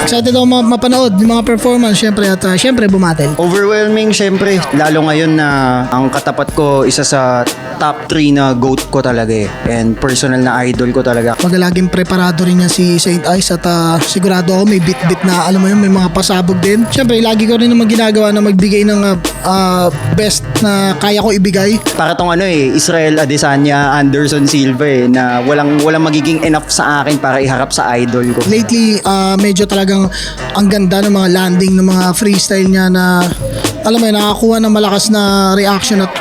Excited ako mapanood yung mga performance syempre at syempre bumatel. Overwhelming syempre, lalo ngayon na ang katapat ko isa sa top 3 na GOAT ko talaga eh. And personal na idol ko talaga. Magalaging preparado rin niya si Saint Ice at sigurado ako may bit-bit na alam mo yun, may mga pasabog din. Syempre lagi ko rin naman ginagawa na magbigay ng best na kaya ko ibigay. Para tong Israel Adesanya, Anderson Silva na walang magiging enough sa akin para iharap sa idol ko. Lately, medyo talagang ang ganda ng mga landing ng mga freestyle niya na alam mo yun, nakakuha ng malakas na reaction at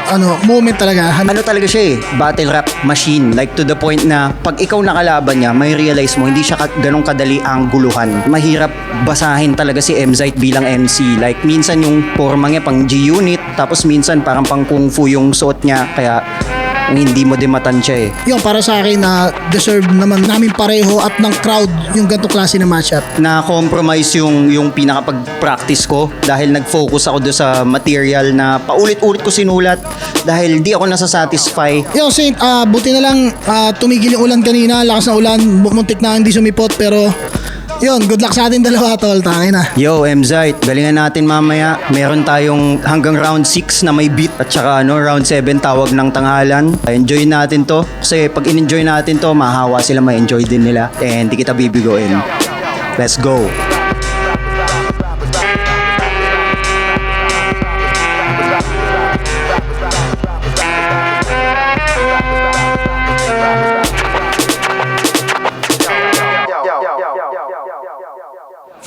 moment talaga. Ano talaga siya battle rap machine. Like to the point na pag ikaw nakalaban niya, may realize mo hindi siya ganong kadali ang guluhan. Mahirap basahin talaga si Mzite bilang MC. Like minsan yung forma niya pang G-Unit, tapos minsan parang pang Kung Fu yung suot niya. Kaya hindi mo dimatan siya Yung para sa akin na deserve naman namin pareho at ng crowd yung ganito klase na matchup. Na-compromise yung pinaka-pag-practice ko dahil nag-focus ako doon sa material na paulit-ulit ko sinulat dahil di ako nasasatisfy. Yo Saint, buti na lang tumigil yung ulan kanina, lakas na ulan, muntik na hindi sumipot pero yun, good luck sa atin dalawa tol, tangin na. Yo, Mzite, galingan natin mamaya. Meron tayong hanggang round 6 na may beat at saka round 7 tawag ng tanghalan. Enjoy natin to kasi pag in-enjoy natin to, mahawa sila, ma-enjoy din nila and di kita bibigoin. Let's go.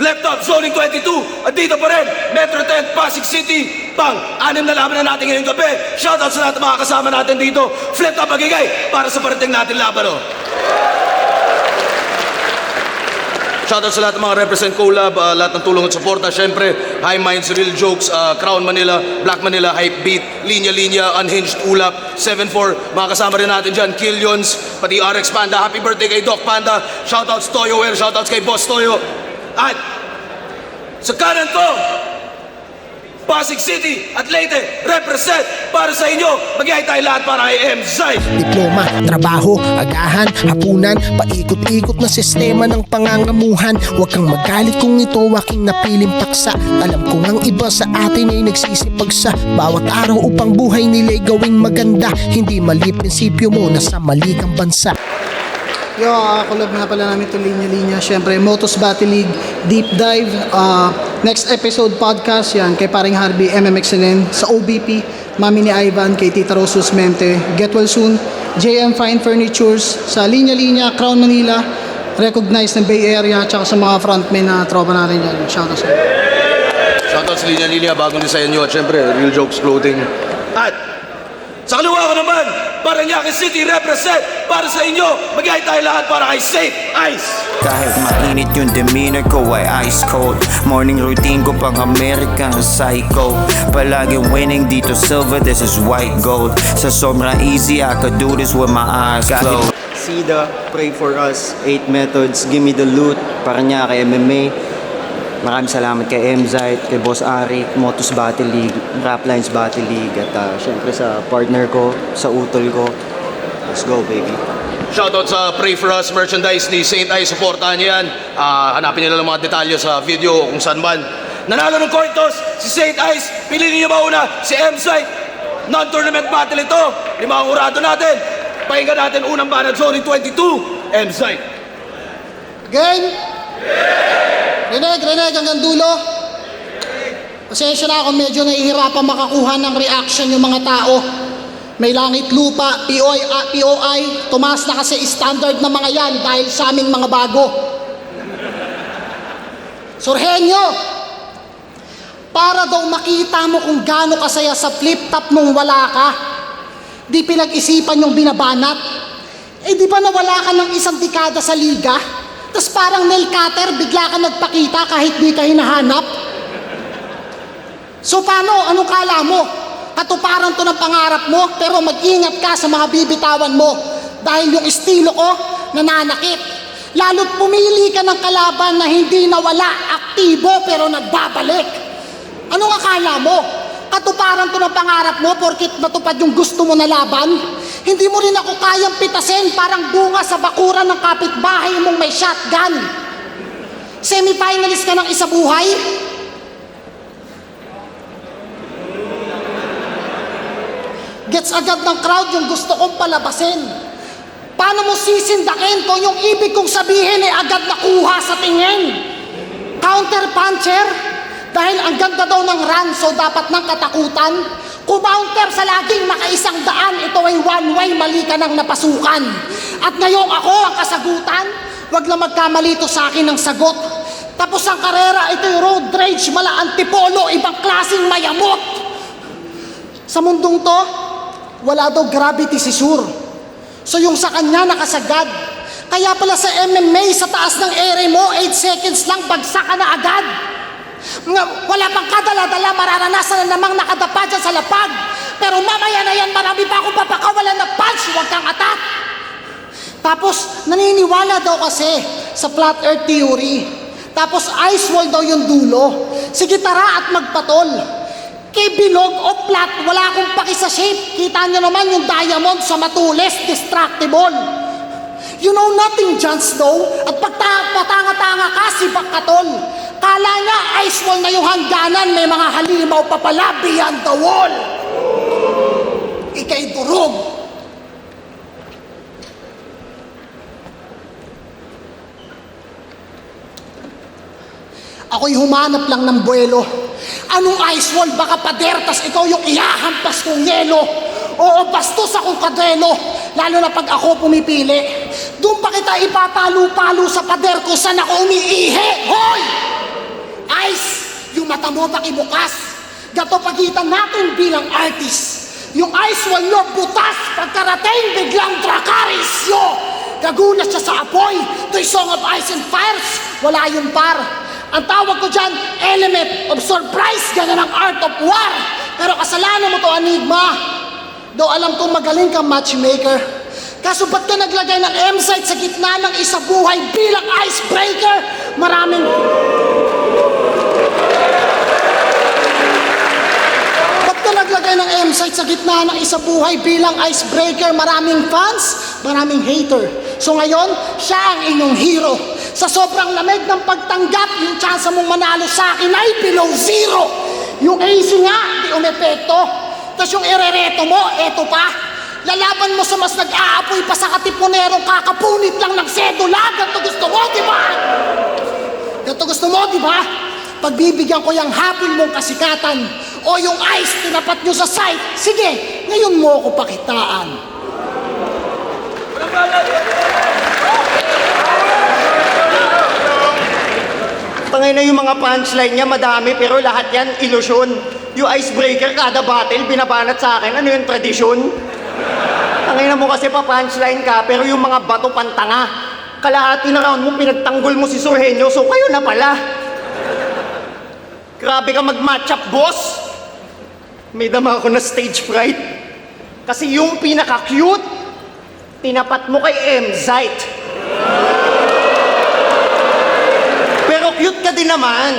Left up, zoning 22, at dito pa rin, Metro 10, Pasig City, pang-anim na laban na natin ngayong gabi. Shoutout sa lahat ng mga kasama natin dito. Flip up magigay para sa parating natin laban. Shoutout sa lahat ng mga represent collab, lahat ng tulong at suporta. Siyempre, High Minds, Real Jokes, Crown Manila, Black Manila, Hype Beat, Linya Linya, Unhinged Ulap, 7-4, mga kasama rin natin dyan, Killions, pati RX Panda. Happy birthday kay Doc Panda. Shoutouts Toyo Wear, shoutouts kay Boss Toyo. At sa kanan ko, Pasig City at Leyte, represent para sa inyo. Mag-ihay tayo lahat para kay Mzite. Diploma, trabaho, agahan, hapunan, paikot-ikot na sistema ng pangangamuhan. Huwag kang magalit kung ito aking napiling paksa. Alam kong ang iba sa atin ay nagsisipag sa bawat araw upang buhay nila'y gawing maganda. Hindi mali prinsipyo mo, nasa mali kang bansa. Yo, collab nga pala namin ito linya-linya. Siyempre, Motos Battle League, Deep Dive, next episode podcast yan kay paring Harvey, MMXNN, sa OBP, Mami ni Ivan, kay Tita Rosus Mente, Get Well Soon, JM Fine Furnitures, sa linya-linya, Crown Manila, recognized ng Bay Area, tsaka sa mga frontmen na tropa natin dyan. Shoutout sa inyo. Shoutout sa Linya Linya, bagong design nyo. At syempre, Real Jokes Clothing. At sa kaliwa ko naman, Parañaque City represent para sa inyo. Mag-ihay tayo lahat para kay Saint Ice. Kahit mainit yung demeanor ko ay ice cold. Morning routine ko pang American Psycho. Palagi winning dito silver, this is white gold. Sa sobrang easy, I could do this with my eyes closed. Sida, Pray For Us, 8 Methods, Give Me The Loot, Parañaque MMA. Maraming salamat kay Mzite, kay Boss Ari, Motos Battle League, Raplines Battle League, at syempre sa partner ko, sa utol ko. Let's go, baby. Shoutout sa Pray For Us merchandise ni Saint Ice. Supportahan niyo yan. Hanapin niyo lang mga detalye sa video kung saan man. Nanalo ng coin toss si Saint Ice. Piliin niyo ba una si Mzite? Non-tournament battle ito. 5 ang urado natin. Pakinggan natin unang banat zone 22. Mzite. Game? Rinig hanggang dulo. Pasensya na kung medyo nahihirapan makakuha ng reaction yung mga tao. May langit lupa, POI, tumaas na kasi standard ng mga yan dahil sa aming mga bago. Sorhenyo, para daw makita mo kung gaano kasaya sa flip-top nung wala ka, di pinag-isipan yung binabanat. Eh di ba nawala ka ng isang dekada sa liga? Tapos parang nail cutter, bigla ka nagpakita kahit di ka hinahanap? So paano? Anong kala mo? Katuparan to ng pangarap mo, pero mag-ingat ka sa mga bibitawan mo. Dahil yung estilo ko, nananakit. Lalo't pumili ka ng kalaban na hindi nawala, aktibo pero nagbabalik. Anong akala mo? Katuparan to ng pangarap mo porkit natupad yung gusto mo na laban? Hindi mo rin ako kayang pitasin parang bunga sa bakuran ng kapitbahay mong may shotgun. Semi-finalist ka ng isa buhay? Gets agad ng crowd yung gusto kong palabasin. Paano mo sisindakin kung yung ibig kong sabihin ay agad nakuha sa tingin? Counter-puncher? Dahil ang ganda daw ng run, so dapat ng katakutan. Kumounter sa laging nakaisang daan, ito ay one-way, mali ka nang napasukan. At ngayong ako ang kasagutan, wag na magkamali to sa akin ng sagot. Tapos ang karera, ito'y road rage, mala antipolo, ibang klaseng mayamot. Sa mundong to, wala daw gravity si Sur. So yung sa kanya nakasagad. Kaya pala sa MMA, sa taas ng ere mo, 8 seconds lang, bagsak ka na agad. Wala pang kadala-dala, mararanasan na namang nakadapa dyan sa lapag. Pero mamaya na yan, marami pa akong papakawalan na punch, huwag kang attack. Tapos, naniniwala daw kasi sa flat earth theory. Tapos, ice wall daw yung dulo. Sige tara at magpatol. Kay bilog o flat, wala akong paki sa shape. Kita nyo naman yung diamond sa matulis, distractible. You know nothing, Jon Snow. At patanga-tanga ka si Bakatol. Kala niya ice wall na yung hangganan, may mga halimaw pa pala beyond the wall. Ika'y durog. Ako'y humanap lang ng buwelo. Anong ice wall? Baka pader, tas ikaw yung ihahampas kong yelo. Oo, bastos akong kadreno, lalo na pag ako pumipili. Doon pa kita ipapalo-palo sa pader ko saan ako umiihi. Hoy! Ice, yung mata mo pakibukas. Gato pagitan natin bilang artist. Yung ice wall nyo butas, pagkarating biglang Dracarys yo. Gagulat siya sa apoy. To'y Song of Ice and Fires, wala yung par. Ang tawag ko dyan, element of surprise, ganyan ang art of war. Pero kasalanan mo to, Enigma. Do alam kong magaling kang matchmaker. Kaso ba't ka naglagay ng M-site sa gitna ng isa buhay bilang icebreaker? Ba't ka naglagay ng M-site sa gitna ng isa buhay bilang icebreaker? Maraming fans, maraming hater. So ngayon, siya ang inyong hero. Sa sobrang lamig ng pagtanggap, yung chance mong manalo sa akin ay below zero. Yung AC nga, di umepekto. Tapos yung erereto mo, eto pa. Lalaban mo sa mas nag-aapoy pa sa katipunerong kakapunit lang ng sedula. Ganto gusto mo, di ba? Ganto gusto mo, di ba? Pagbibigyan ko yung hapon mong kasikatan o yung ice tinapat nyo sa site, sige, ngayon mo ako pakitaan. Tangay na yung mga punchline niya, madami, pero lahat yan ilusyon. Yung icebreaker, kada battle, binabanat sa akin. Ano yung tradisyon? Tangay na mo kasi pa punchline ka, pero yung mga bato pantanga. Kalahati na round mo, pinagtanggol mo si Sorhenyo, so kayo na pala. Grabe ka mag-match up, boss. May dama ako na stage fright. Kasi yung pinaka-cute, tinapat mo kay M-Zite. Pero cute ka din naman.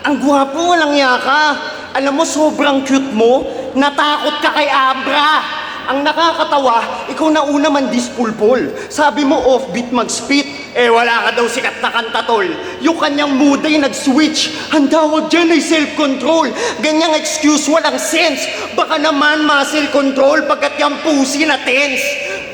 Ang gwapo, walang yaka. Alam mo, sobrang cute mo, natakot ka kay Abra. Ang nakakatawa, ikaw na una man dispulpol. Sabi mo offbeat mag-spit, wala ka daw sikat na kanta tol. Yung kanyang mood ay nag-switch, ang tawag dyan ay self-control. Ganyang excuse walang sense, baka naman muscle control pagkat yung pusi na tense.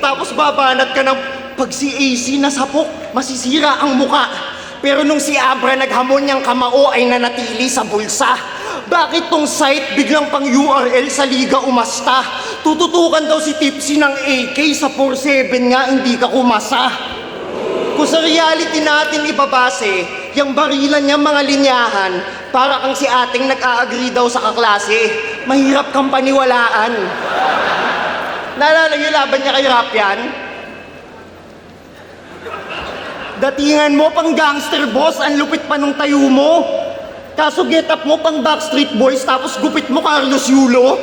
Tapos babanat ka ng pag si AC nasapok, masisira ang muka. Pero nung si Abra naghamon niyang kamao ay nanatili sa bulsa. Bakit tong site biglang pang URL sa liga umasta? Tututukan daw si Tipsy ng AK sa 4-7 nga hindi ka kumasa. Kung sa reality natin ibabase, yung barilan niya mga linyahan, para kang si ating nag-a-agree daw sa kaklase. Mahirap kang paniwalaan. Naalala niyo laban niya kay Rapyan? Datingan mo pang gangster boss, ang lupit pa nung tayo mo. Kaso get up mo pang Backstreet Boys, tapos gupit mo Carlos Yulo.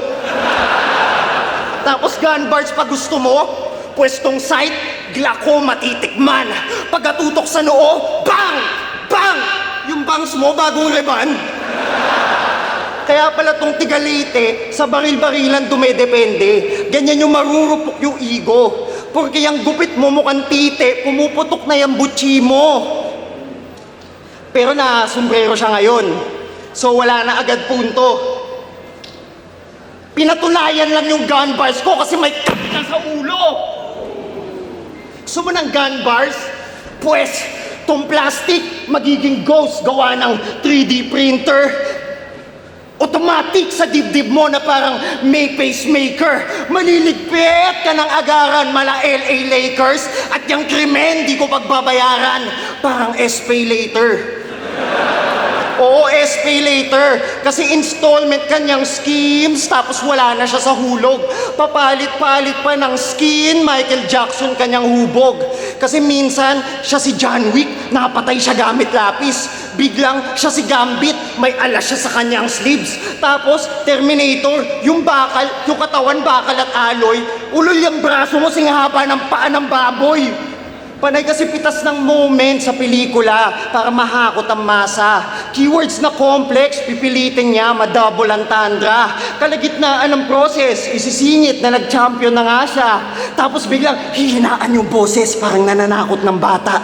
Tapos gun bars pa gusto mo, pwestong sight, glako matitikman. Pagkatutok sa noo, bang! Bang! Yung bangs mo bagong reban. Kaya pala tong tigalite, sa baril-barilan dumedepende. Ganyan yung marurupok yung ego. Porque yung gupit mo mukhang tite, pumuputok na yung butchi mo. Pero na sombrero siya ngayon. So wala na agad punto. Pinatunayan lang yung gun bars ko kasi may ka sa ulo. Gusto mo ng gun bars? Pues, tong plastic magiging ghost gawa ng 3D printer. Automatic sa dibdib mo na parang may pacemaker. Maliligpit ka ng agaran mala LA Lakers at yung krimen di ko pagbabayaran. Parang SPay later. Oo, SPay later. Kasi installment kanyang schemes tapos wala na siya sa hulog. Papalit-palit pa ng skin, Michael Jackson kanyang hubog. Kasi minsan siya si John Wick, napatay siya gamit lapis. Biglang siya si Gambit, may alas siya sa kanyang sleeves. Tapos Terminator, yung bakal, yung katawan bakal at aloy. Ulol yung braso mo, singhaba ng paa ng baboy. Panay kasi pitas ng moment sa pelikula para mahakot ang masa. Keywords na complex, pipilitin niya, madouble ang tandra. Kalagitnaan ng process, isisingit na nag-champion na nga siya. Tapos biglang hihinaan yung boses, parang nananakot ng bata.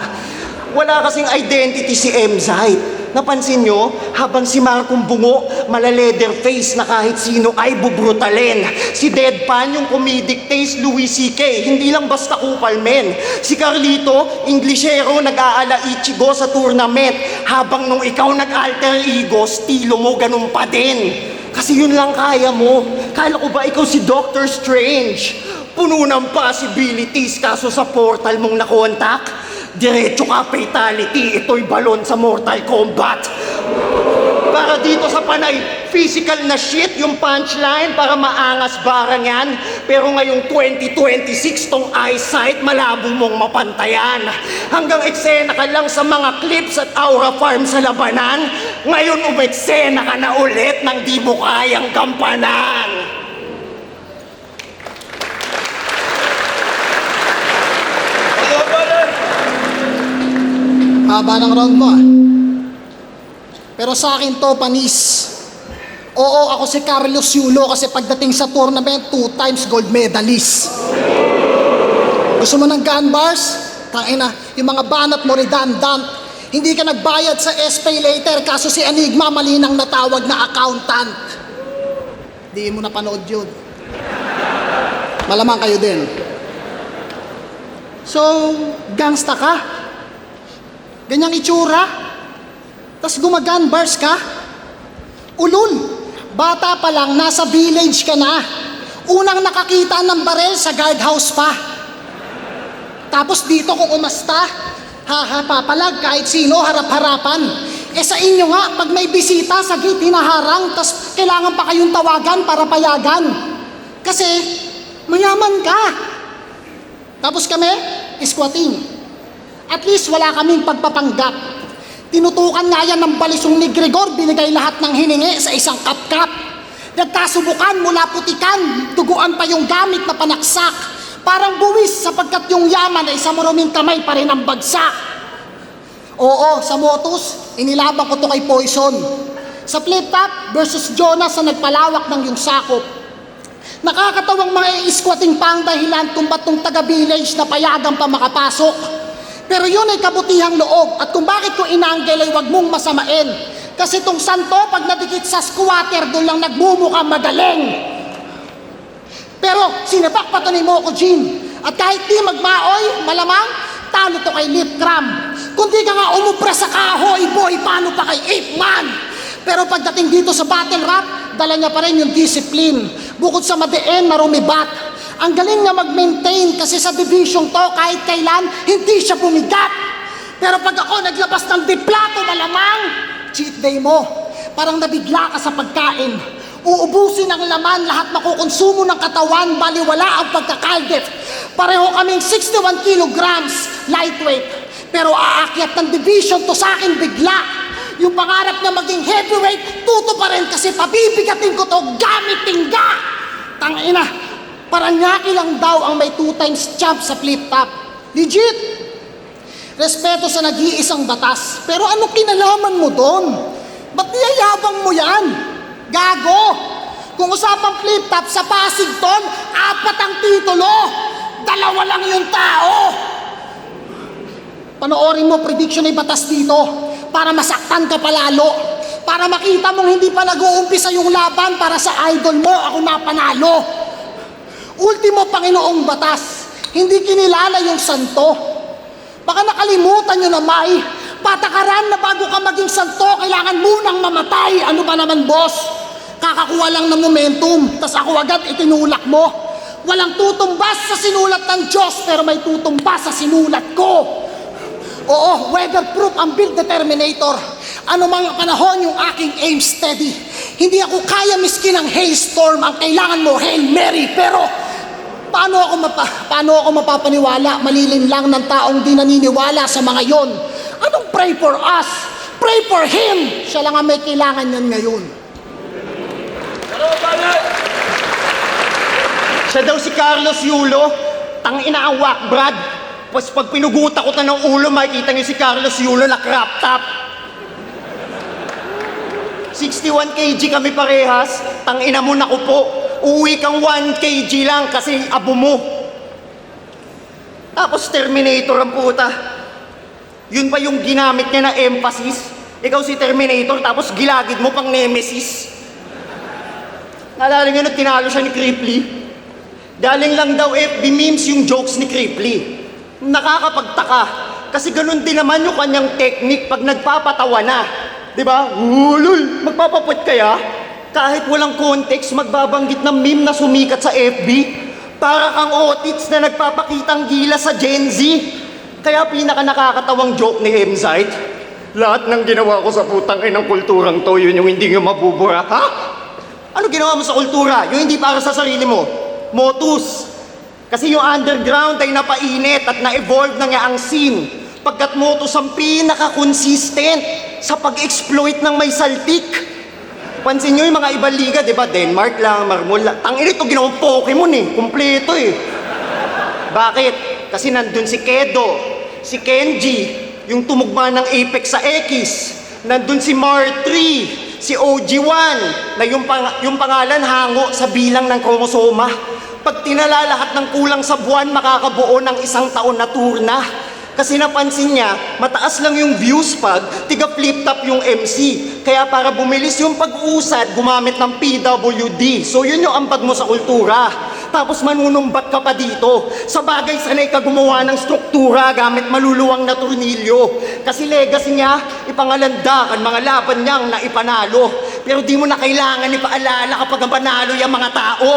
Wala kasing identity si M-Zite. Napansin nyo, habang si Marcong bungo, malaleder face na kahit sino ay bubrutalin. Si Deadpan, yung comedic taste, Louis C.K., hindi lang basta kupal men. Si Carlito, Inglesero, nag-aala Ichigo sa tournament. Habang nung ikaw nag-alter ego, stilo mo ganun pa din. Kasi yun lang kaya mo. Kala ko ba ikaw si Doctor Strange? Puno ng possibilities, kaso sa portal mong nakontak, diretso ka fatality, ito'y balon sa Mortal Kombat. Para dito sa panay, physical na shit yung punchline para maangas barang yan. Pero ngayong 2026, tong eyesight, malabo mong mapantayan. Hanggang eksena ka lang sa mga clips at Aura Farm sa labanan. Ngayon umeksena ka na ulit nang di mo kayang gampanan. Haba ng round mo ah. Pero sa akin to, panis. Oo, ako si Carlos Yulo kasi pagdating sa tournament, 2 times gold medalist. Gusto mo ng gun bars? Tangina, yung mga banat mo redundant. Hindi ka nagbayad sa SPay later kaso si Enigma malinang natawag na accountant. Di mo napanood yun. Malamang kayo din. So, gangsta ka? Ganyang itsura? Tas gumagun bars ka? Ulul, bata pa lang, nasa village ka na. Unang nakakita ng barel sa guardhouse pa. Tapos dito kung umasta, papalag kahit sino, harap-harapan. Sa inyo nga, pag may bisita sa gate hinaharang, tas kailangan pa kayong tawagan para payagan. Kasi mayaman ka. Tapos kami, squatting. At least wala kaming pagpapanggap. Tinutukan nga yan ng balisong ni Gregor, binigay lahat ng hiningi sa isang kap-kap. Nagkasubukan mula putikan, duguan pa yung gamit na panaksak. Parang buwis sapagkat yung yaman ay sa maruming kamay pa rin ang bagsak. Oo, sa motos, inilaban ko to kay Poison. Sa flip-top versus Jonas na nagpalawak ng yung sakop. Nakakatawang mga squatting pa ang dahilan kung ba't tong taga-village na payagang pa makapasok. Pero yun ay kabutihang loob at kung bakit ko inanggel ay wag mong masamain. Kasi tong santo pag nadikit sa squatter doon lang nagmumukhang magaling. Pero sinapak pa to ni Moko Jean. At kahit di magmaoy, malamang talo to kay Lip Cram. Kung di ka nga umupra sa kahoy boy, paano pa kay Ape Man? Pero pagdating dito sa battle rap, dala niya pa rin yung discipline. Bukod sa madiin na rumibat. Ang galing niya mag-maintain kasi sa division to kahit kailan hindi siya bumigat. Pero pag ako naglabas ng diplato malamang, cheat day mo. Parang nabigla ka sa pagkain. Uubusin ang laman, lahat makukonsumo ng katawan, baliwala ang pagkakaldit. Pareho kaming 61 kilograms, lightweight. Pero aakyat ng division to sa akin bigla. Yung pangarap na maging heavyweight, tuto pa rin kasi pabibigatin ko to gamit tingga. Tangina, Paranaque lang daw ang may 2 times champ sa flip top. Legit. Respeto sa nag-iisang batas. Pero anong kinalaman mo doon? Ba't niyayabang mo yan? Gago! Kung usapang flip top sa Pasig ton, 4 ang titulo. 2 lang yung tao. Panoorin mo prediction ay batas dito para masaktan ka palalo. Para makita mong hindi pa nag-uumpisa yung laban para sa idol mo, ako napanalo. Ultimo Panginoong batas, hindi kinilala yung santo. Baka nakalimutan nyo na may patakaran na bago ka maging santo, kailangan munang mamatay. Ano ba naman, boss? Kakakuha lang ng momentum, tas ako agad itinulak mo. Walang tutumbas sa sinulat ng Diyos, pero may tutumbas sa sinulat ko. Oo, weatherproof ang build determinator. Ano mang panahon yung aking aim steady. Hindi ako kaya miskin ng hailstorm. Ang kailangan mo, Hail Mary. Pero paano ako mapapaniwala? Malilim lang ng taong di naniniwala sa mga yon. Anong pray for us? Pray for Him. Siya lang ang may kailangan yan ngayon. Siya daw si Carlos Yulo, tangina ang whack, Brad. Pas pag pinuguta ko ta ng ulo, makikita niyo si Carlos Yulo na crop top. 61 kg kami parehas, tangina mo na ko po. Uwi kang 1 kg lang kasi abo mo. Tapos Terminator ang puta. Yun pa yung ginamit niya na emphasis. Ikaw si Terminator, tapos gilagid mo pang Nemesis. Naalala niyo na tinalo siya ni Cripply? Galing lang daw FB memes yung jokes ni Cripply. Nakakapagtaka. Kasi ganun din naman yung kanyang technique pag nagpapatawa na. Diba? Ulul, magpapaput kaya? Kahit walang context, magbabanggit ng meme na sumikat sa FB. Para kang otits na nagpapakitang gila sa Gen Z. Kaya pinaka nakakatawang joke ni Hemzite, lahat ng ginawa ko sa putang inang kulturang to, yun yung hindi nyo mabubura. Ha? Ano ginawa mo sa kultura? Yung hindi para sa sarili mo? Motus. Kasi yung underground ay napainit at na-evolve na nga ang scene. Pagkat Motus ang pinaka-consistent sa pag-exploit ng may saltik. Pansin nyo yung mga ibang liga, di ba? Denmark lang, Marmol lang. Tangin ito, ginawang Pokemon eh. Kumpleto eh. Bakit? Kasi nandun si Kedo, si Kenji, yung tumugma ng Apex sa X. Nandun si Mar 3, si OG1, na yung pangalan hango sa bilang ng kromosoma. Pag tinala lahat ng kulang sa buwan, makakabuo ng 1 taon na turna. Kasi napansin niya, mataas lang yung views pag tiga flip top yung MC. Kaya para bumilis yung pag-usad, gumamit ng PWD. So yun yung ambag mo sa kultura. Tapos manunumbat ka pa dito. Sa bagay, sanay ka gumawa ng struktura gamit maluluwang na tornilyo. Kasi legacy niya, ipangalandakan mga laban niyang naipanalo. Pero di mo na kailangan ipaalala kapag panalo yung mga tao.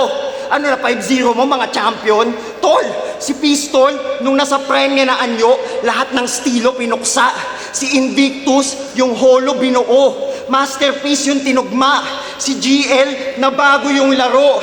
Ano na 5-0 mo mga champion? Tol, si Pistol, nung nasa prime niya na anyo, lahat ng stilo pinuksa. Si Invictus, yung holo binuo. Masterpiece yung tinugma. Si GL, na bago yung laro.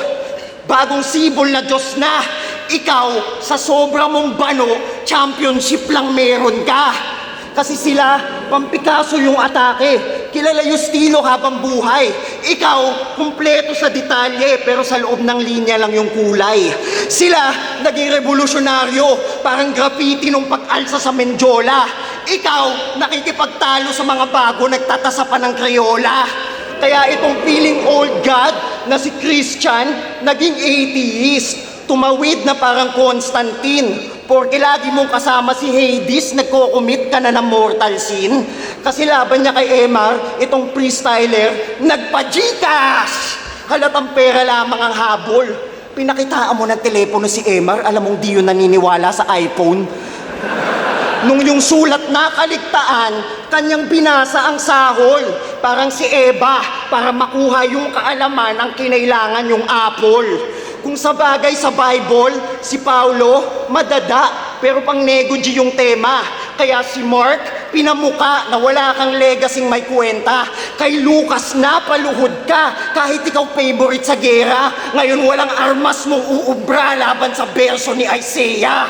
Bagong sibol na Diyos na. Ikaw, sa sobra mong bano, championship lang meron ka. Kasi sila, pampikaso yung atake. Kilala yung estilo habang buhay. Ikaw, kumpleto sa detalye, pero sa loob ng linya lang yung kulay. Sila, naging revolusyonaryo, parang graffiti nung pag-alsa sa Menjola. Ikaw, nakikipagtalo sa mga bago, nagtatasa pa ng Crayola. Kaya itong feeling old god na si Christian, naging atheist. Tumawid na parang Constantine. Porque lagi mong kasama si Hades, nagko-commit ka na ng mortal sin. Kasi laban niya kay Emar, itong freestyler, nagpa-Gcash! Halatang pera lamang ang habol. Pinakitaan mo ng telepono si Emar, alam mong di yun naniniwala sa iPhone. Nung yung sulat na kaligtaan, kanyang binasa ang sahol. Parang si Eva, para makuha yung kaalaman ang kinailangan yung apple. Kung sa bagay sa Bible, si Paulo, madada, pero pang negogy yung tema. Kaya si Mark, pinamuka na wala kang legasing may kwenta. Kay Lucas na paluhod ka, kahit ikaw favorite sa gera. Ngayon walang armas mong uubra laban sa berso ni Isaiah.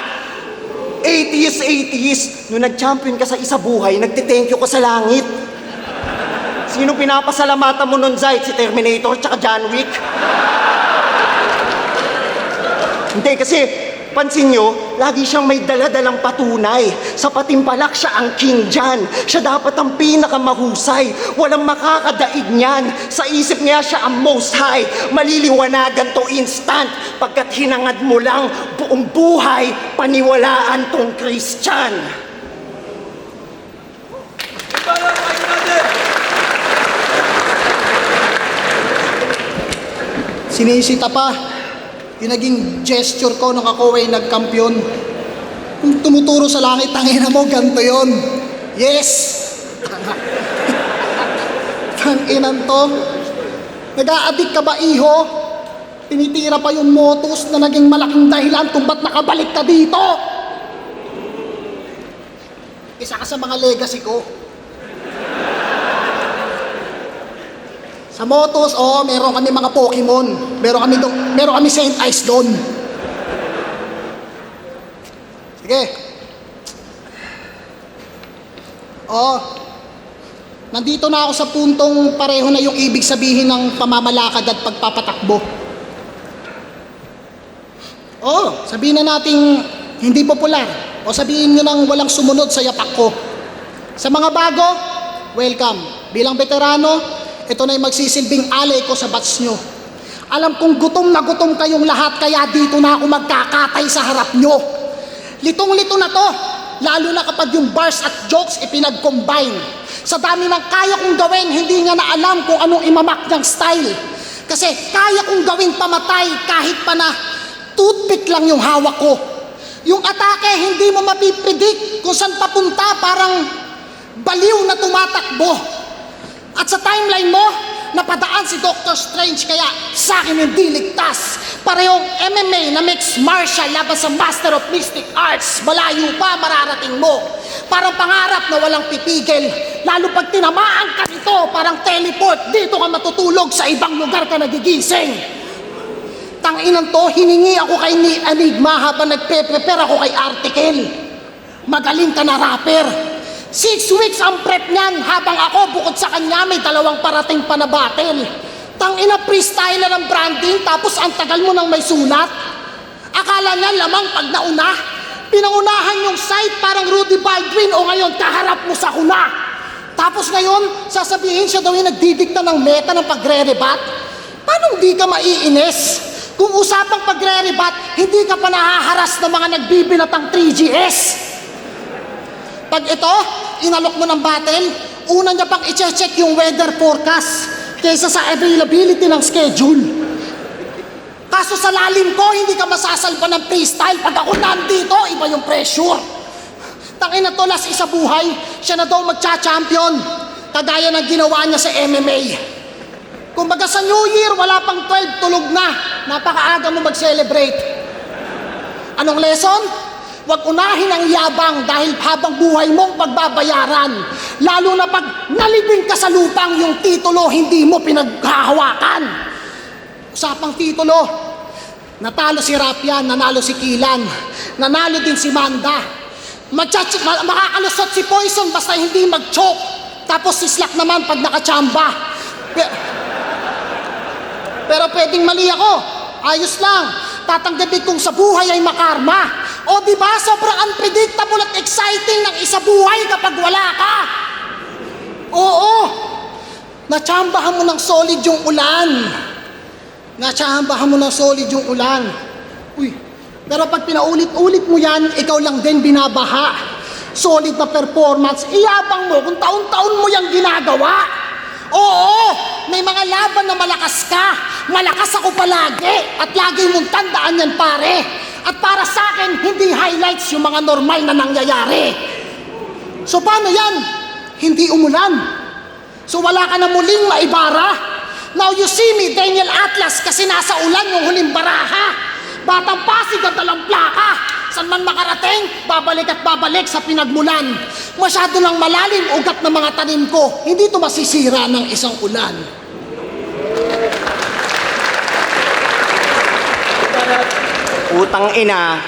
80s, nung nag-champion ka sa isa buhay, nagte-thank you ka sa langit. Sino pinapasalamatan mo nun, Zayt? Si Terminator tsaka John Wick? Hindi, kasi pansin nyo, lagi siyang may daladalang patunay. Sa patimpalak siya ang king dyan. Siya dapat ang pinakamahusay. Walang makakadaig niyan. Sa isip niya siya ang most high. Maliliwanagan to instant. Pagkat hinangad mo lang buong buhay, paniwalaan tong Christian. Sinisita pa yung naging gesture ko nung ako ay nagkampiyon. Kung tumuturo sa langit, tangina mo, ganito yun. Yes! Tanginan to. Nag-a-addict ka ba, iho? Tinitira pa yung motos na naging malaking dahilan kung ba't nakabalik ka dito. Isa ka sa mga legacy ko. Sa motos, meron kami mga Pokemon. Meron kami Saint Ice doon. Sige. Nandito na ako sa puntong pareho na yung ibig sabihin ng pamamalakad at pagpapatakbo. Sabihin na nating hindi popular. O sabihin nyo nang walang sumunod sa yapak ko. Sa mga bago, welcome. Bilang veterano, ito na yung magsisilbing alay ko sa batch nyo. Alam kong gutom na gutom kayong lahat, kaya dito na ako magkakatay sa harap nyo. Litong-lito na to, lalo na kapag yung bars at jokes ipinag-combine. Sa dami ng kaya kong gawin, hindi nga na alam kung anong imamak niyang style. Kasi kaya kong gawin pamatay kahit pa na toothpick lang yung hawak ko. Yung atake, hindi mo mapipredict kung saan papunta, parang baliw na tumatakbo. At sa timeline mo, napadaan si Doctor Strange, kaya sa akin hindi ligtas. Parehong MMA na mixed martial laban sa Master of Mystic Arts. Malayo pa mararating mo. Parang pangarap na walang pipigil. Lalo pag tinamaan ka nito, parang teleport. Dito ka matutulog, sa ibang lugar ka nagigising. Tanginan to, hiningi ako kay Enigma habang nagpe-prepare ako kay Article. Magaling ka na rapper. 6 weeks ang prep niyan, habang ako bukod sa kanya may 2 parating pa na battle. Tangina, freestyler ng branding, tapos ang tagal mo nang may sulat. Akala niya lamang pag nauna. Pinangunahan yung site parang Rudy Baldwin, o ngayon kaharap mo sa kuna. Tapos ngayon, sasabihin siya daw yung nagdidikta ng meta ng pagre-rebat. Paano hindi ka maiinis? Kung usapang pagre-rebat, hindi ka pa nahaharas ng mga nagbibinatang 3GS. Pag ito, inalok mo ng battle, una niya pang i-check yung weather forecast kaysa sa availability ng schedule. Kaso sa lalim ko, hindi ka masasalpa ng freestyle. Pag ako nandito, iba yung pressure. Tangin na to, last isa buhay, siya na daw magcha-champion. Kagaya ng ginawa niya sa MMA. Kumbaga sa New Year, wala pang 12, tulog na. Napakaaga mo mag-celebrate. Anong lesson? Huwag unahin ang yabang dahil habang buhay mong pagbabayaran. Lalo na pag nalibing ka sa lupang, yung titulo hindi mo pinaghahawakan. Usapang titulo, natalo si Rapian, nanalo si Kilan, nanalo din si Manda. Makakalusot si Poison basta hindi mag-choke. Tapos si Slack naman pag nakachamba. Pero pwedeng mali ako. Ayos lang. Tatanggapin kong sa buhay ay makarma. O diba, sobrang unpredictable at exciting ng isa buhay kapag wala ka. Oo. Natsambahan mo ng solid yung ulan. Natsambahan mo ng solid yung ulan. Uy. Pero pag pinaulit-ulit mo yan, ikaw lang din binabaha. Solid na performance. Iyabang mo kung taon-taon mo yung ginagawa. Oo, may mga laban na malakas ka. Malakas ako palagi. At lagi mong tandaan yan, pare. At para sa akin, hindi highlights yung mga normal na nangyayari. So paano yan? Hindi umulan. So wala ka na muling maibara. Now you see me, Daniel Atlas, kasi nasa ulan yung huling baraha. Batang Pasig at dalang plaka. San man makarating, babalik at babalik sa pinagmulan. Masyado lang malalim ugat ng mga tanim ko. Hindi to masisira ng isang ulan. Utang ina,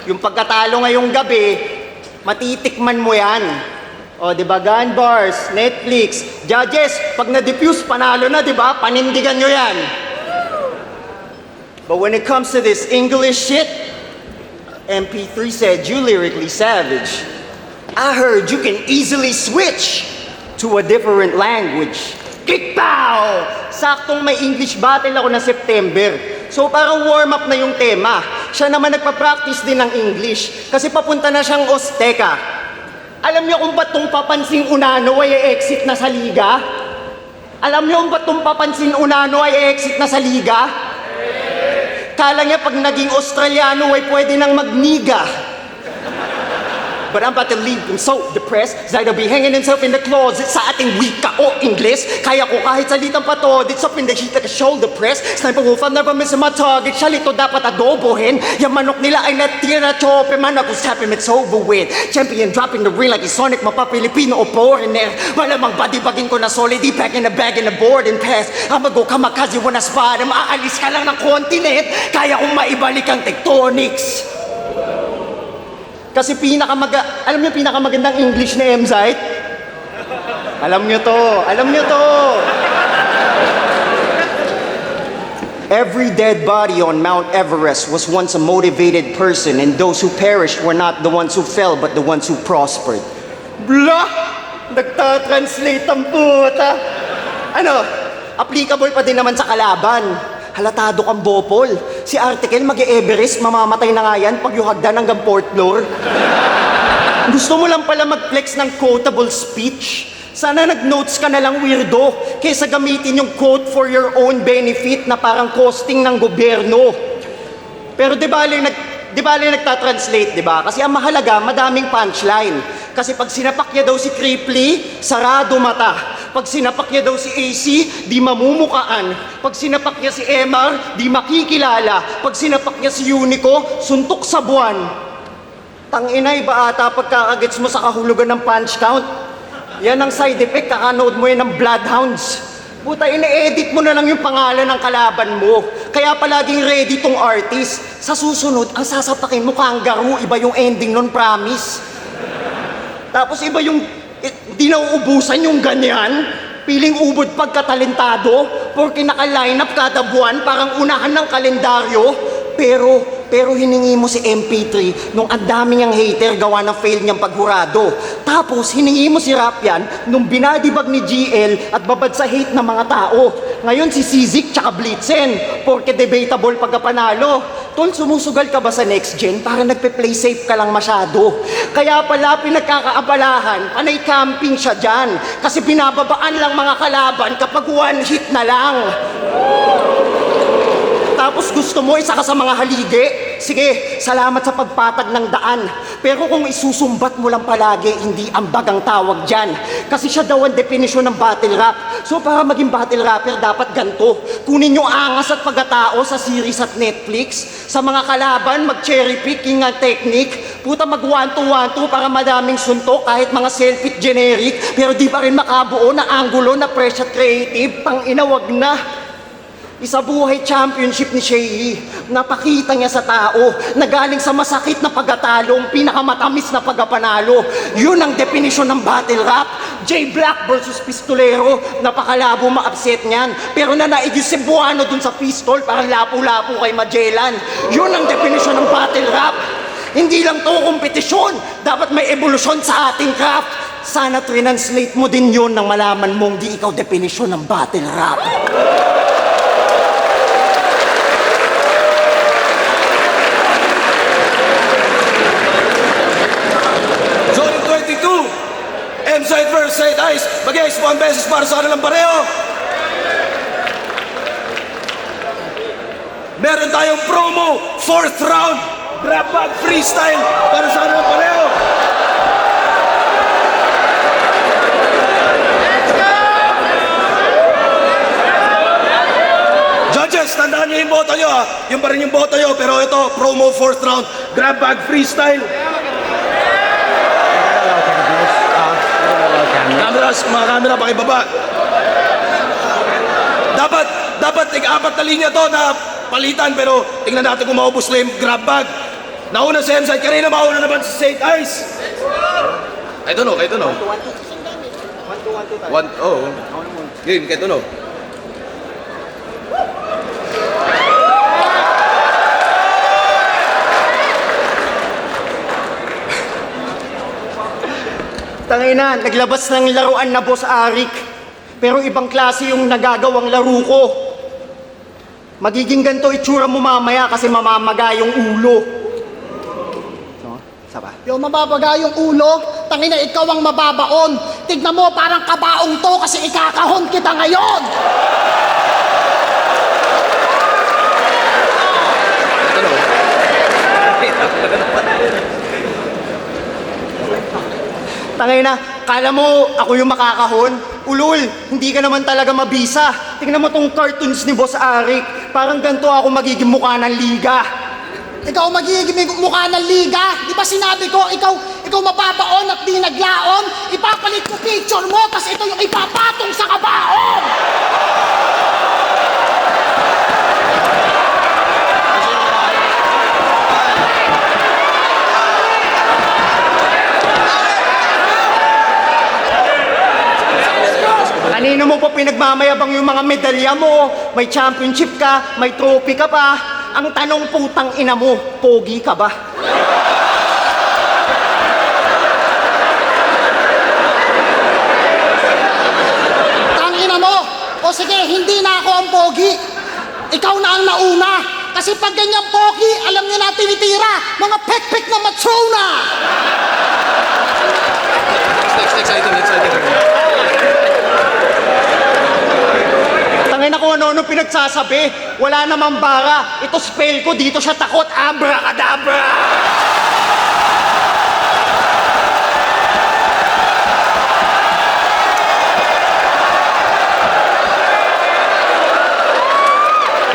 yung pagkatalo ngayong gabi, matitikman mo yan. O, di ba, Gun Bars, Netflix, judges, pag na-diffuse, panalo na, di ba? Panindigan nyo yan. But when it comes to this English shit, MP3 said you lyrically savage. I heard you can easily switch to a different language. Kikpaw! Saktong may English battle ako na September. So parang warm-up na yung tema. Siya naman nagpa-practice din ng English kasi papunta na siyang Azteca. Alam niyo kung ba't tong papansing Unano ay exit na sa liga? Alam niyo kung ba't tong papansing Unano ay exit na sa liga? Kala niya pag naging Australiano ay pwede nang magniga. But I'm about to leave him so depressed. Zyda be hanging himself in the closet sa ating wika o Ingles. Kaya ko kahit salitang patodit sa pinaghita ka shoulder press. Sniper wolf, I'll never miss my target. Siya lito dapat adobohin. Yung manok nila ay natira chope. Man ako step him, it's over with. Champion dropping the ring like he's Sonic. Mapa-Pilipino o foreigner. Malamang bodybagin ko na solid. Back in the bag in the boarding pass. I'ma go kamakaze when I spot him. Aalis ka lang ng continent. Kaya kong maibalik ang tectonics. Kasi alam niyo pinakamagandang English na M-Zite? Alam niyo to. Every dead body on Mount Everest was once a motivated person, and those who perished were not the ones who fell, but the ones who prospered. Blah! Nagtatranslate ang puta. Applicable pa din naman sa kalaban. Halatado kang bopol. Si Article mag-e-Everest, mamamatay na nga yan pag yung hagdan hanggang fourth floor. Gusto mo lang pala mag-flex ng quotable speech? Sana nag-notes ka na lang, weirdo, kaysa gamitin yung quote for your own benefit na parang costing ng gobyerno. Pero di ba nagtatranslate, di ba? Kasi ang mahalaga, madaming punchline. Kasi pag sinapak niya daw si Cripply, sarado mata. Pag sinapak niya daw si AC, di mamumukaan. Pag sinapak niya si MR, di makikilala. Pag sinapak niya si Unico, suntok sa buwan. Tanginay ba ata pagkakagets mo sa kahulugan ng punch count? Yan ang side effect, kakanood mo yan ng Bloodhounds. Puta, ine-edit mo na lang yung pangalan ng kalaban mo. Kaya palaging ready tong artist. Sa susunod, ang sasapakin mo kangaroo, iba yung ending nun, promise. Tapos iba yung di nauubusan yung ganyan. Piling ubod pagkatalentado. Porque naka-line up kada buwan, parang unahan ng kalendaryo. Pero hiningi mo si MP3 nung ang dami niyang hater gawa ng fail niyang paghurado. Tapos hiningi mo si Rapyan nung binadibag ni GL at babad sa hate ng mga tao. Ngayon si Sizik tsaka Blitzen, porque debatable pagkapanalo. Tol, sumusugal ka ba sa next gen? Para nagpe-play safe ka lang masyado. Kaya pala pinagkakaabalahan, panay camping siya dyan. Kasi binababaan lang mga kalaban kapag one hit na lang. Tapos gusto mo isa ka sa mga haligi? Sige, salamat sa pagpatag ng daan. Pero kung isusumbat mo lang palagi, hindi ambag ang tawag dyan. Kasi siya daw ang definisyon ng battle rap. So para maging battle rapper, dapat ganito. Kunin yung angas at pagkatao sa series at Netflix. Sa mga kalaban, mag-cherry picking ang technique. Puta, mag-1-2-1-2 para madaming suntok kahit mga selfie generic. Pero di pa rin makabuo na angulo na fresh at creative. Pang inawag na. Isabuhay championship ni Shea. Napakita niya sa tao na galing sa masakit na pagkatalong, pinakamatamis na pagkapanalo. Yun ang definisyon ng battle rap. J Black versus Pistolero. Napakalabo ma-upset niyan. Pero nanaig yung Cebuano dun sa pistol, parang lapu-lapu kay Magellan. Yun ang definisyon ng battle rap. Hindi lang to kompetisyon. Dapat may evolusyon sa ating craft. Sana translate mo din yun nang malaman mong di ikaw definisyon ng battle rap. M-Side versus Side Ice, mag-expo ang beses para sa kanilang pareho. Meron tayong promo, 4th round, grab bag freestyle para sa kanilang pareho. Judges, tandaan nyo yung boto nyo ha. Yung pa rin yung boto nyo, pero ito, promo 4th round. grab bag freestyle. Cameras, mga camera, pakibaba. Dapat tig-apat na linya to na palitan, pero tingnan natin kung maubos na yung grab bag. Nauna si Emsite, kanina mauna naman si St. Ice. I don't know. Game, kahit ano. Tangina, naglabas ng laruan na Boss Arik. Pero ibang klase yung nagagawang laro ko. Magiging ganito itsura mo mamaya kasi mamamaga yung ulo. Saba? Yung mababaga yung ulo, tangina ikaw ang mababaon. Tignan mo, parang kabaong to kasi ikakahon kita ngayon. Tangina, kala mo ako yung makakahon? Ulul, hindi ka naman talaga mabisa. Tingnan mo tong cartoons ni Boss Arik. Parang ganito ako magiging mukha ng liga. Ikaw magiging mukha ng liga. Di ba sinabi ko, ikaw mababaon at di naglaon? Ipapalit ko picture mo, tas ito yung ipapatong sa kabaong. Kanino mo pa pinagmamayabang yung mga medalya mo? May championship ka, may trophy ka pa. Ang tanong putang ina mo, pogi ka ba? Tangina mo! O sige, hindi na ako ang pogi. Ikaw na ang nauna. Kasi pag ganyang pogi, alam niyo na tinitira. Mga pek-pek na matrona! Next item. Tangina ko ano pinagsasabi. Wala namang bara. Ito spell ko, dito siya takot. Abracadabra!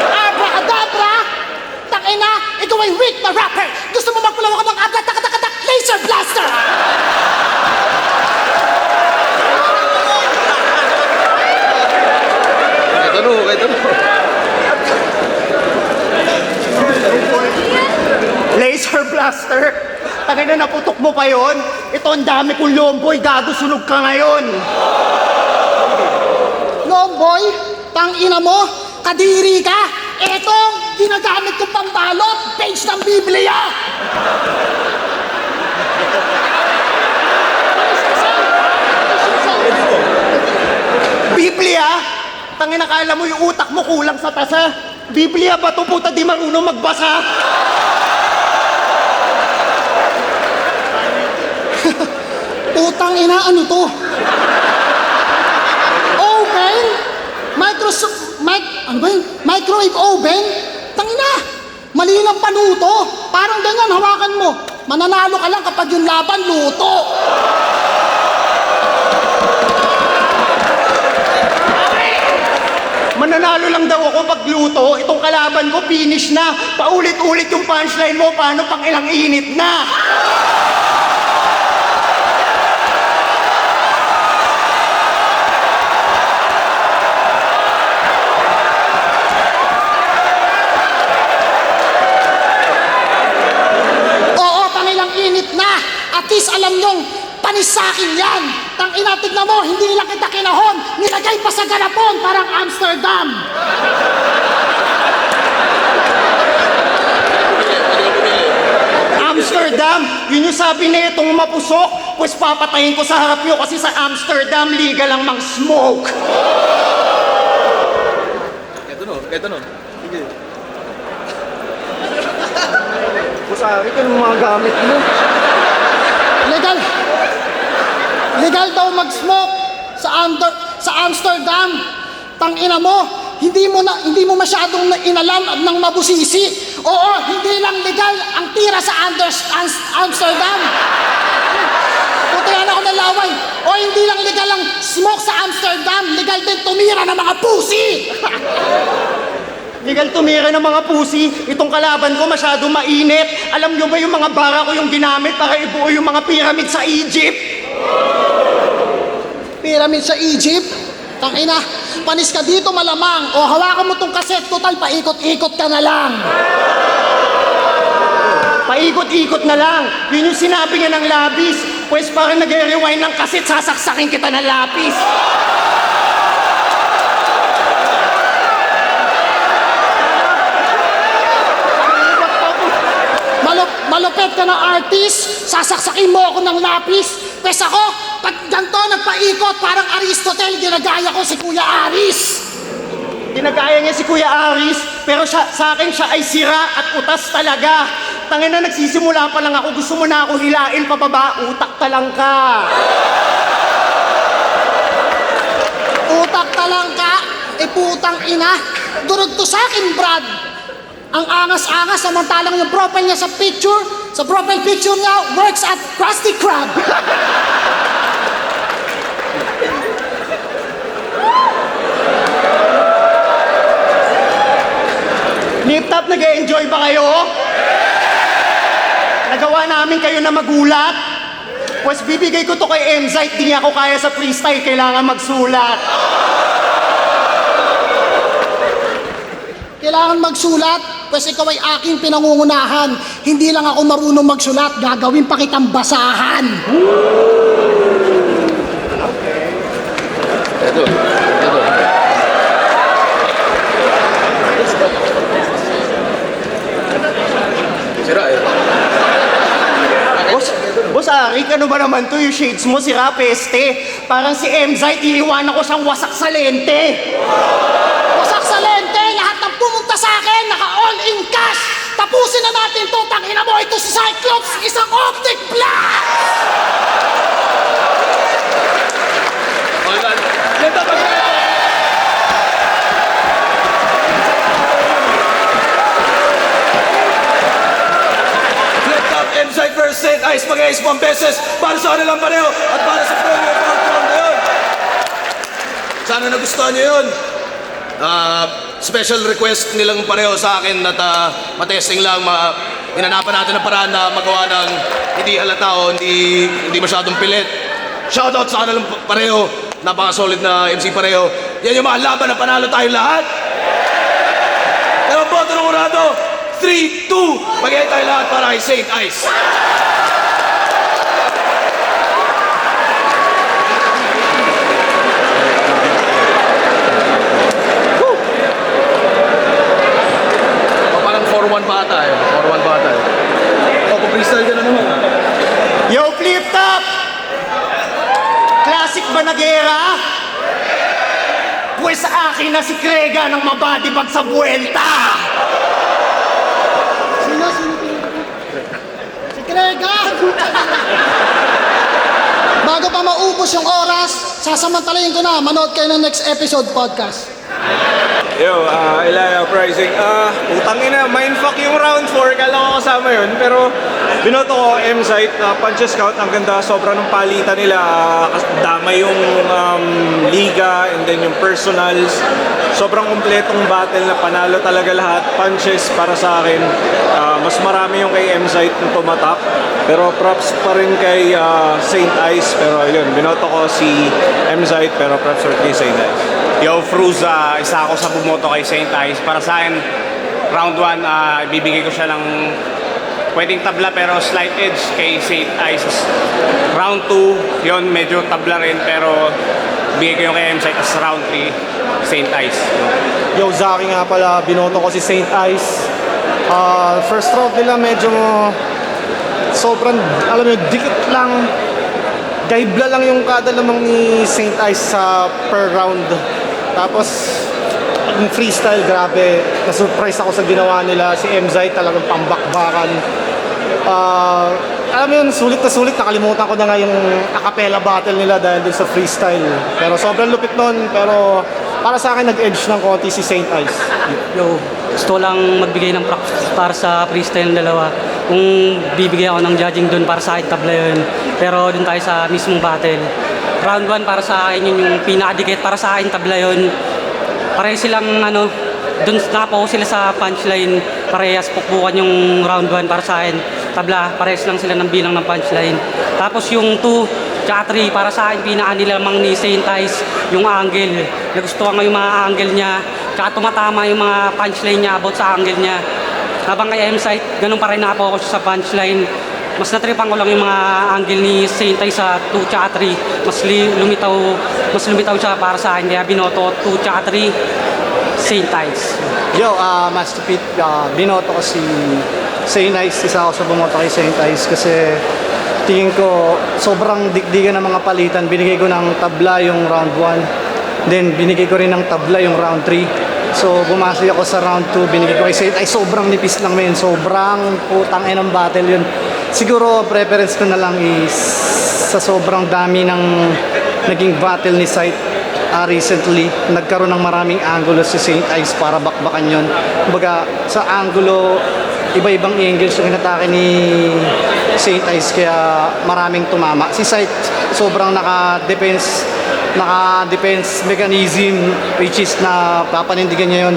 Abracadabra! Tangina, ikaw ay weak na rapper! Gusto mo magpulawa ka ng abra-tak-tak-tak laser blaster! Kahit ano. Laser blaster? Tangina, naputok mo pa yon? Ito ang dami kong lomboy, gago sunog ka ngayon. Lomboy, tangina mo, kadiri ka! Etong ginagamit kong pambalot, page ng Biblia! Biblia? Tangina, kala mo yung utak mo kulang sa tasa? Biblia ba to, puta, di marunong magbasa? Putang ina, ano to? Oven? Ano ba yun? Microwave oven? Tangina! Mali lang panuto. Parang ganyan, hawakan mo. Mananalo ka lang kapag yung laban, luto. Mananalo lang daw ako pag luto. Itong kalaban ko, finish na. Paulit-ulit yung punchline mo, paano pang ilang init na? Oo, pangilang init na. At least alam nyong panis sa akin yan. Tangina, tignan mo, hindi lang kita kinahon. Nilagay pa sa garapon, parang Amsterdam. Amsterdam, yun yung sabi na itong mapusok, pues papatayin ko sa harap nyo kasi sa Amsterdam, legal lang mang-smoke. Kahit ano. Sige. Busari ka ng mga gamit mo. Legal daw mag-smoke sa Amsterdam. Tangina mo, hindi mo masyadong inalam ng mabusisi. Oo, hindi lang legal ang tira sa Amsterdam. Puta yan ako ng laway. O hindi lang legal ang smoke sa Amsterdam, legal din tumira ng mga pusi. Legal tumira ng mga pusi. Itong kalaban ko masyado mainit. Alam nyo ba yung mga bara ko yung ginamit para ibuo yung mga pyramid sa Egypt? Pyramid sa Egypt? Tangina, panis ka dito malamang. O hawakan mo tong kaset, total paikot-ikot ka na lang. Paikot-ikot na lang. Yun yung sinabi niya ng labis. Pues parang nag-rewind ng kaset, sasaksakin kita ng lapis. Malupit ka ng artist, sasaksakin mo ako ng lapis. Pes ako, pag ganito nagpaikot, parang Aristotle, ginagaya ko si Kuya Aris. Ginagaya niya si Kuya Aris, pero sa akin siya ay sira at utas talaga. Tangin na nagsisimula pa lang ako, gusto mo na ako hilain pababa, utak ka lang ka. Utak ka lang ka, putang ina. Durog to sa akin, Brad. Ang angas-angas, samantalang yung profile niya sa profile picture niya, works at Krusty Krab. Lift up, nag-enjoy ba kayo? Nagawa namin kayo na magulat? Pues bibigay ko to kay Mzite, di niya ako kaya sa freestyle, kailangan magsulat. Kailangan magsulat, pues ikaw ay aking pinangungunahan. Hindi lang ako marunong magsulat, gagawin pa kitang basahan. Sira eh. Boss Arik, ano ba naman to? Yung shades mo, sira peste. Parang si Mzite, iiwanan ko siyang wasak sa lente. Wasak sa lente, lahat ng pumunta sa akin, naka all in cash. Tapusin na natin to, tangina mo, ito si Cyclops, isang optic blast! Mzite vs. Saint Ice, mag-ice 1 beses para sa kanilang pareho at para sa promo fourth round na yun. Sana nagustuhan nyo yun. Special request nilang pareho sa akin at matesting lang, inanapan natin ang paraan na magawa ng hindi halata o hindi masyadong pilit. Shoutout sa kanilang pareho, napaka-solid na MC pareho. Yan yung mga laban na panalo tayo lahat. Pero boto ng urado, 3, 2, mag-iay tayo lahat para kay Saint Ice. Parang 4-1 pa ata eh. 4-1 pa ata eh. Kung freestyle ka na naman. Yo, flip top! Classic ba na gera? Pues sa akin na si Krega ng mabadibag sa buwelta! Sino? Si Krega! Bago pa maubos yung oras, sasamantalayin ko na, manood kayo ng next episode podcast. Yo, Elia Pricing. Utang ina, mindfuck yung round 4. Kala ko kasama yun. Pero binoto ko Mzite, punches count. Ang ganda, sobra ng palitan nila. Damay yung liga and then yung personals. Sobrang kumpletong battle na panalo talaga lahat. Punches para sa akin. Mas marami yung kay Mzite na tumatak. Pero props pa rin kay Saint Ice. Pero yun, binoto ko si Mzite pero props kay Saint Ice. Yo, Fruza, isa ako sa bumoto kay Saint Ice. Para sa akin, round 1, ibibigay ko siya ng pwedeng tabla pero slight edge kay Saint Ice. Round 2, yon medyo tabla rin pero bigay ko yung kay Mzite as round 3, Saint Ice. Yo, Zaki nga pala, binoto ko si Saint Ice. First round nila medyo sobrang, alam mo, dikit lang. Gaibla lang yung kada lamang ni Saint Ice sa per round. Tapos, yung freestyle, grabe. Na-surprise ako sa ginawa nila. Si Mzite talagang pambakbakan. Alam mo yun, sulit na sulit. Nakalimutan ko na nga yung acapella battle nila dahil dun sa freestyle. Pero sobrang lupit nun. Pero para sa akin, nag-edge ng konti si Saint Ice. Yo, gusto lang magbigay ng props para sa freestyle ng dalawa. Kung bibigyan ako ng judging doon para sa akin, tabla yun. Pero doon tayo sa mismong battle. Round 1 para sa akin yun yung pinakadikit. Para sa akin, tabla yun. Pareho silang Doon nakapokus sila sa punchline, parehas pukpukan yung round 1 para sa akin. Tabla, parehas lang sila ng bilang ng punchline. Tapos yung 2 tsaka 3, para sa akin, pinakanilamang ni Saint Ice yung angle. Nagustuhan ko yung mga angle niya, tsaka tumatama yung mga punchline niya about sa angle niya. Habang kay M-Site, ganun pa rin nakapokus sa punchline. Mas natripan ko lang yung mga angle ni Saint Ice sa 2 tsaka 3. Mas lumitaw siya para sa akin, kaya binoto 2 tsaka 3, Saint Ice. Yo, Master Pete, binoto ko si Saint Ice. Isa ako sa bumoto kay Saint Ice kasi tingin ko sobrang dikdigan ng mga palitan. Binigay ko ng tabla yung round 1, then binigay ko rin ng tabla yung round 3. So bumasi ako sa round 2, binigay ko kay Saint Ice. Sobrang nipis lang, men. Sobrang putang ng battle yun. Siguro preference ko na lang is sa sobrang dami ng naging battle ni Sight recently, nagkaroon ng maraming angulo si Saint Ice para bakbakan yun. Kumbaga sa angulo, iba-ibang angles yung inatake ni Saint Ice, kaya maraming tumama. Si Sight sobrang naka-defense mechanism, which is na papanindigan niya yun.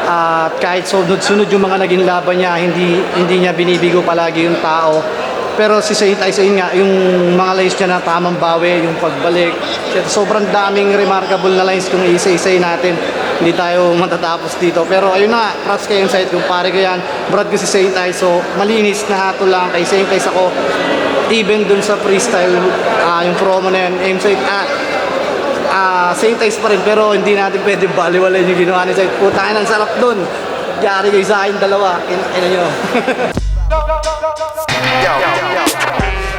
At kahit sunod-sunod yung mga naging laban niya, hindi niya binibigo palagi yung tao. Pero si Saint Ice, ayun nga, yung mga lines niya na tamang bawi, yung pagbalik. Sobrang daming remarkable na lines kung isa-isay natin. Hindi tayo matatapos dito. Pero ayun na, props kay M-Site, kung pare ko yan. Brad ko si Saint Ice, so malinis na hato lang. Kay Saint Ice ako, even dun sa freestyle, yung promo na yun, M-Site, Saint Ice pa rin, pero hindi natin pwede baliwalain yung ginawa ni Saint. Putangin, ang sarap dun. Yari kayo sa akin dalawa. Ina nyo.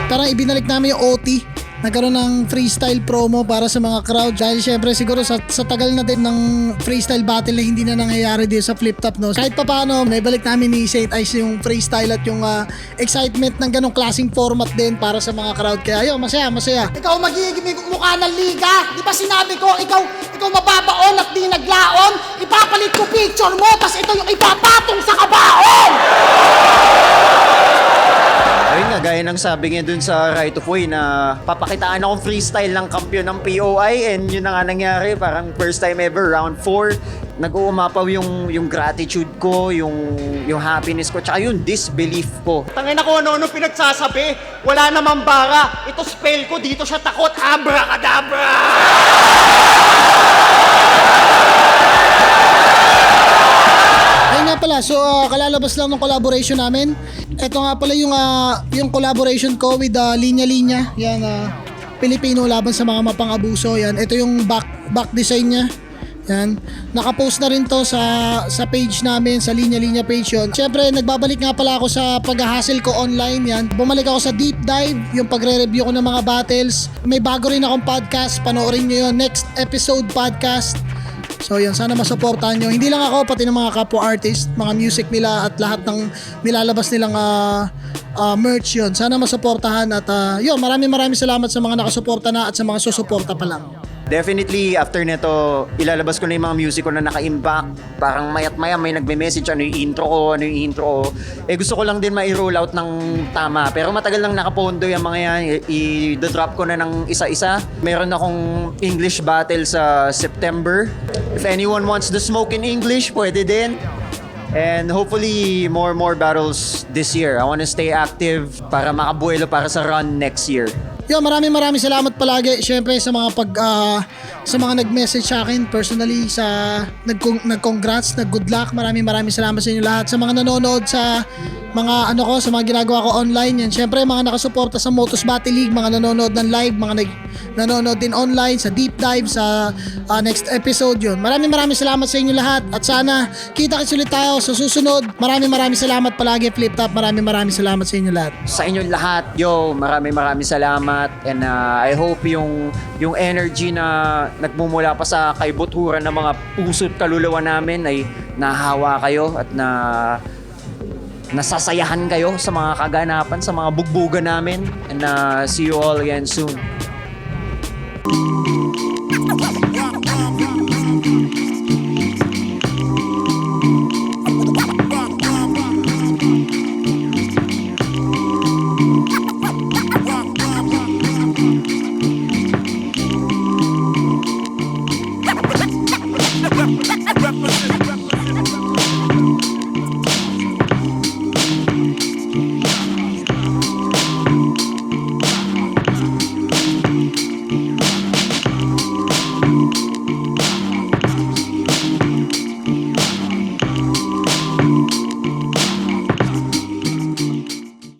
Parang ibinalik namin yung OT. Nagkaroon ng freestyle promo para sa mga crowd. Dahil syempre siguro sa tagal na din ng freestyle battle na hindi na nangyayari dito sa Flip Top, no? Kahit pa paano, naibalik namin ni Saint Ice yung freestyle at yung excitement ng ganong klaseng format din para sa mga crowd. Kaya ayun, masaya. Ikaw magiging mukha ng liga. Di ba sinabi ko, ikaw mababaon at di naglaon? Ipapalit ko picture mo, tas ito yung ipapatong sa kabaon! Ayun nga, gaya ng sabi niya dun sa Right of Way na papakitaan akong freestyle ng kampiyon ng POI, and yun na nga nangyari. Parang first time ever, round 4, nag-uumapaw yung gratitude ko, yung happiness ko, tsaka yung disbelief ko. Tangin ako ano pinagsasabi. Wala namang bara. Ito spell ko, dito siya takot. Abracadabra! Ayun nga pala, so kalalabas lang ng collaboration namin. Ito nga pala yung collaboration ko with Linya Linya. Yan, Pilipino laban sa mga mapang-abuso. Yan, ito yung back design niya. Yan, nakapost na rin to sa page namin, sa Linya Linya page yun. Siyempre, nagbabalik nga pala ako sa pag-hustle ko online. Yan, bumalik ako sa Deep Dive, yung pagre-review ko ng mga battles. May bago rin akong podcast, panoorin nyo yun, Next Episode Podcast. So yan, sana masuportahan nyo. Hindi lang ako, pati ng mga kapwa artist, mga music nila at lahat ng nilalabas nilang merch yun. Sana masuportahan at yun, maraming salamat sa mga nakasuporta na at sa mga susuporta pa lang. Definitely, after nito, ilalabas ko na yung mga music ko na naka-impact. Parang mayat maya may nagme-message, ano yung intro ko. Gusto ko lang din ma-roll out ng tama. Pero matagal lang nakapondo yung mga yan. I-drop ko na ng isa-isa. Meron akong English battle sa September. If anyone wants the smoke in English, pwede din. And hopefully, more battles this year. I want to stay active para makabuelo para sa run next year. Yo, maraming salamat palagi. Syempre sa mga sa mga nag-message sa akin personally, sa nag-congrats, nag-good luck. Maraming salamat sa inyo lahat. Sa mga nanonood sa mga sa mga ginagawa ko online yan. Syempre mga nakasuporta sa Motos Battle League, mga nanonood ng live, mga nanonood din online sa Deep Dive, sa next episode yun. Maraming salamat sa inyo lahat at sana kita-kits ulit tayo sa susunod. Maraming salamat palagi, Flip Top. Maraming salamat sa inyo lahat. Sa inyong lahat, maraming salamat. And I hope yung energy na nagmumula pa sa kaibuturan ng mga puso't kaluluwa namin ay nahawa kayo at nasasayahan kayo sa mga kaganapan, sa mga bugbugan namin. And see you all again soon.